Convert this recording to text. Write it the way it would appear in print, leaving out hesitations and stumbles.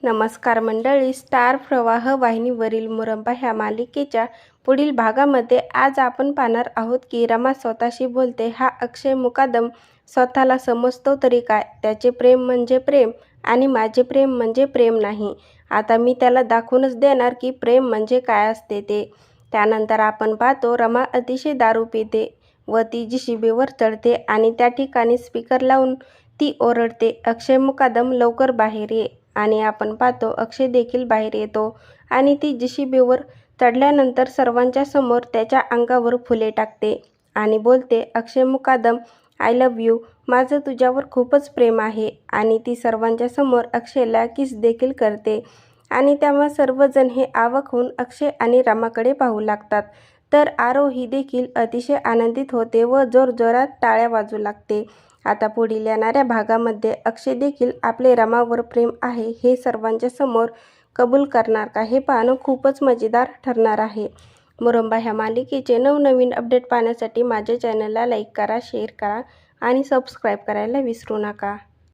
नमस्कार मंडळी, स्टार प्रवाह वाहिनीवरील मुरंबा ह्या मालिकेच्या पुढील भागामध्ये आज आपण पाहणार आहोत की रमा स्वतःशी बोलते. हा अक्षय मुकादम स्वतःला समजतो तरी काय? त्याचे प्रेम म्हणजे प्रेम आणि माझे प्रेम म्हणजे प्रेम नाही. आता मी त्याला दाखवूनच देणार की प्रेम म्हणजे काय असते ते. त्यानंतर आपण पाहतो रमा अतिशय दारू पिते व ती JCBवर चढते आणि त्या ठिकाणी स्पीकर लावून ती ओरडते, अक्षय मुकादम लवकर बाहेर ये. आणि आपण पाहतो अक्षय देखील बाहेर येतो आणि ती JCBवर चढल्यानंतर सर्वांच्या समोर त्याच्या अंगावर फुले टाकते आणि बोलते, अक्षय मुकादम आय लव्ह यू, माझं तुझ्यावर खूपच प्रेम आहे. आणि ती सर्वांच्या समोर अक्षयला किस देखील करते आणि तेव्हा सर्वजण हे अवाक होऊन अक्षय आणि रमाकडे पाहू लागतात. तर आरोही देखील अतिशय आनंदित होते व जोरजोरात टाळ्या वाजू लागते. आता पुढील येणाऱ्या भागामध्ये अक्षय देखील आपले रमावर प्रेम आहे हे सर्वांच्या समोर कबूल करणार का, हे पाहणं खूपच मजेदार ठरणार आहे. मुरंबा ह्या मालिकेचे नवनवीन अपडेट पाहण्यासाठी माझ्या चॅनलला लाईक करा, शेअर करा आणि सबस्क्राईब करायला विसरू नका.